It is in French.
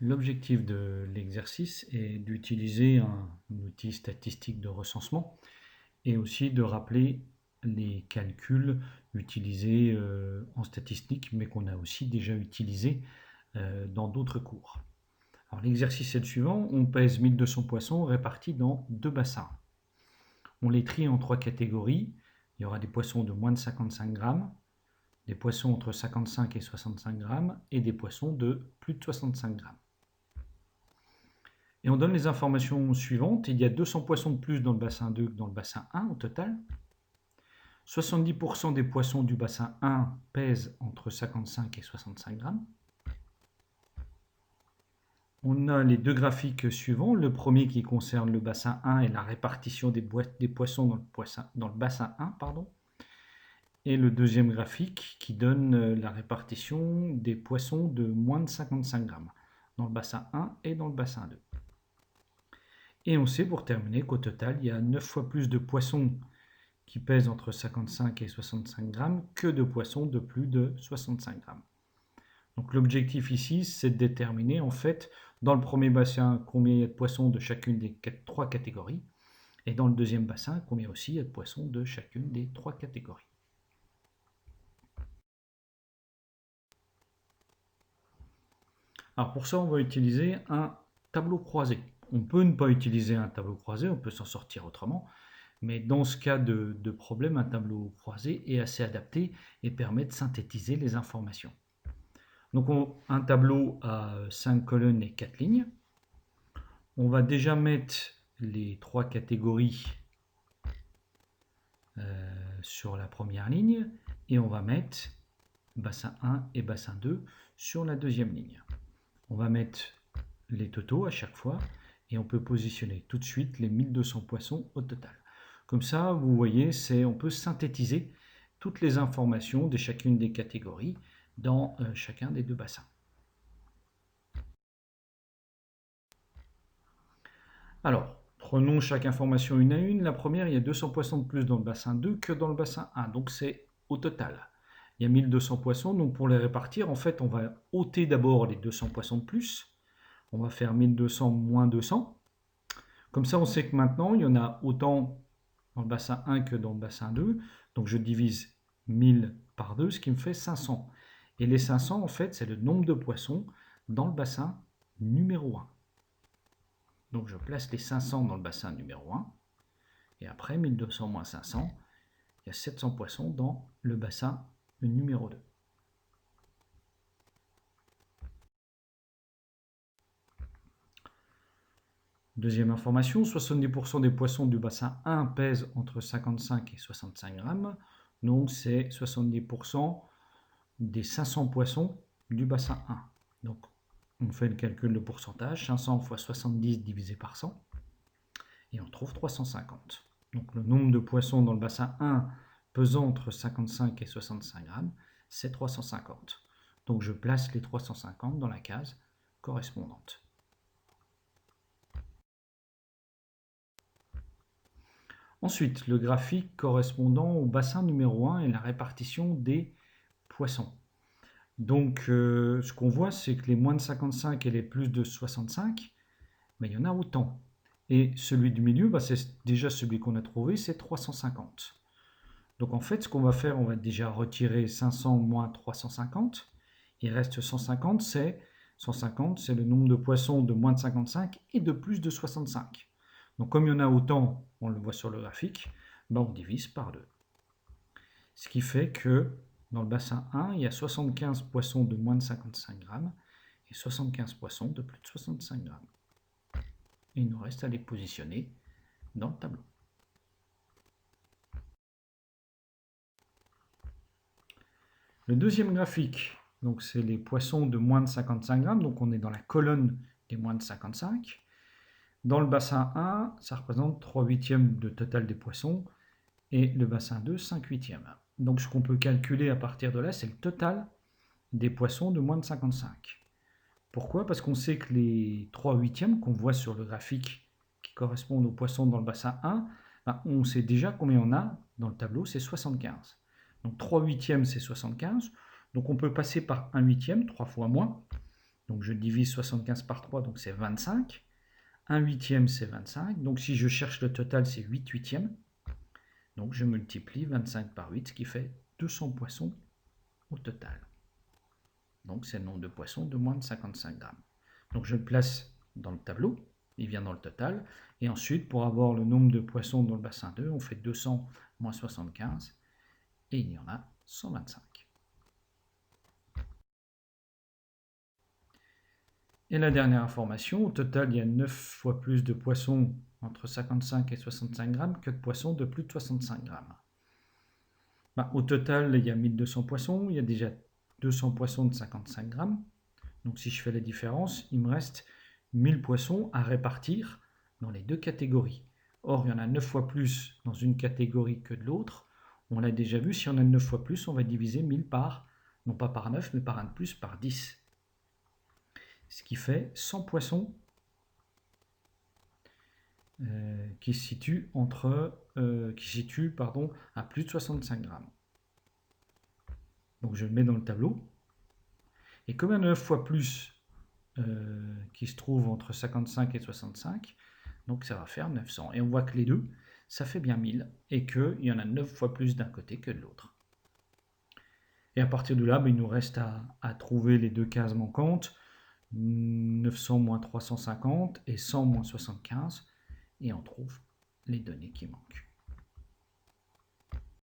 L'objectif de l'exercice est d'utiliser un outil statistique de recensement et aussi de rappeler les calculs utilisés en statistique, mais qu'on a aussi déjà utilisés dans d'autres cours. Alors l'exercice est le suivant, on pèse 1200 poissons répartis dans deux bassins. On les trie en trois catégories, il y aura des poissons de moins de 55 grammes, des poissons entre 55 et 65 grammes et des poissons de plus de 65 grammes. Et on donne les informations suivantes. Il y a 200 poissons de plus dans le bassin 2 que dans le bassin 1 au total. 70% des poissons du bassin 1 pèsent entre 55 et 65 grammes. On a les deux graphiques suivants. Le premier qui concerne le bassin 1 et la répartition des poissons dans le bassin 1. Et le deuxième graphique qui donne la répartition des poissons de moins de 55 grammes dans le bassin 1 et dans le bassin 2. Et on sait pour terminer qu'au total, il y a 9 fois plus de poissons qui pèsent entre 55 et 65 grammes que de poissons de plus de 65 grammes. Donc l'objectif ici, c'est de déterminer en fait dans le premier bassin combien il y a de poissons de chacune des trois catégories et dans le deuxième bassin combien aussi il y a de poissons de chacune des trois catégories. Alors pour ça, on va utiliser un tableau croisé. On peut ne pas utiliser un tableau croisé, on peut s'en sortir autrement. Mais dans ce cas de problème, un tableau croisé est assez adapté et permet de synthétiser les informations. Donc un tableau à 5 colonnes et 4 lignes. On va déjà mettre les trois catégories sur la première ligne et on va mettre bassin 1 et bassin 2 sur la deuxième ligne. On va mettre les totaux à chaque fois et on peut positionner tout de suite les 1200 poissons au total. Comme ça, vous voyez, on peut synthétiser toutes les informations de chacune des catégories dans chacun des deux bassins. Alors, prenons chaque information une à une. La première, il y a 200 poissons de plus dans le bassin 2 que dans le bassin 1. Donc c'est au total. Il y a 1200 poissons, donc pour les répartir, en fait, on va ôter d'abord les 200 poissons de plus. On va faire 1200 moins 200. Comme ça, on sait que maintenant, il y en a autant dans le bassin 1 que dans le bassin 2. Donc je divise 1000 par 2, ce qui me fait 500. Et les 500, en fait, c'est le nombre de poissons dans le bassin numéro 1. Donc je place les 500 dans le bassin numéro 1. Et après, 1200 moins 500, il y a 700 poissons dans le bassin numéro 2. Deuxième information, 70% des poissons du bassin 1 pèsent entre 55 et 65 grammes. Donc c'est 70% des 500 poissons du bassin 1. Donc on fait le calcul de pourcentage, 500 fois 70 divisé par 100, et on trouve 350. Donc le nombre de poissons dans le bassin 1 pesant entre 55 et 65 grammes, c'est 350. Donc je place les 350 dans la case correspondante. Ensuite, le graphique correspondant au bassin numéro 1 et la répartition des poissons. Donc, ce qu'on voit, c'est que les moins de 55 et les plus de 65, il y en a autant. Et celui du milieu, c'est déjà celui qu'on a trouvé, c'est 350. Donc en fait, ce qu'on va faire, on va déjà retirer 500 moins 350. Il reste 150, c'est le nombre de poissons de moins de 55 et de plus de 65. Donc comme il y en a autant, on le voit sur le graphique, on divise par 2. Ce qui fait que dans le bassin 1, il y a 75 poissons de moins de 55 grammes et 75 poissons de plus de 65 grammes. Et il nous reste à les positionner dans le tableau. Le deuxième graphique, donc c'est les poissons de moins de 55 grammes, donc on est dans la colonne des moins de 55. Dans le bassin 1, ça représente 3/8 de total des poissons et le bassin 2, 5/8. Donc ce qu'on peut calculer à partir de là, c'est le total des poissons de moins de 55. Pourquoi? Parce qu'on sait que les 3/8 qu'on voit sur le graphique qui correspondent aux poissons dans le bassin 1, on sait déjà combien on a dans le tableau, c'est 75. Donc 3/8 c'est 75. Donc on peut passer par 1/8, 3 fois moins. Donc je divise 75 par 3, donc c'est 25. 1 huitième, c'est 25. Donc si je cherche le total, c'est 8 huitièmes. Donc je multiplie 25 par 8, ce qui fait 200 poissons au total. Donc c'est le nombre de poissons de moins de 55 grammes. Donc je le place dans le tableau, il vient dans le total. Et ensuite, pour avoir le nombre de poissons dans le bassin 2, on fait 200 moins 75, et il y en a 125. Et la dernière information, au total, il y a 9 fois plus de poissons entre 55 et 65 grammes que de poissons de plus de 65 grammes. Au total, il y a 1200 poissons, il y a déjà 200 poissons de 55 grammes. Donc si je fais la différence, il me reste 1000 poissons à répartir dans les deux catégories. Or, il y en a 9 fois plus dans une catégorie que de l'autre. On l'a déjà vu, si on a 9 fois plus, on va diviser 1000 par, non pas par 9, mais par 1 de plus, par 10. Ce qui fait 100 poissons qui se situent à plus de 65 grammes. Donc je le mets dans le tableau. Et comme il y en a 9 fois plus qui se trouvent entre 55 et 65, donc ça va faire 900. Et on voit que les deux, ça fait bien 1000, et qu'il y en a 9 fois plus d'un côté que de l'autre. Et à partir de là, il nous reste à trouver les deux cases manquantes, 900 moins 350 et 100 moins 75, et on trouve les données qui manquent.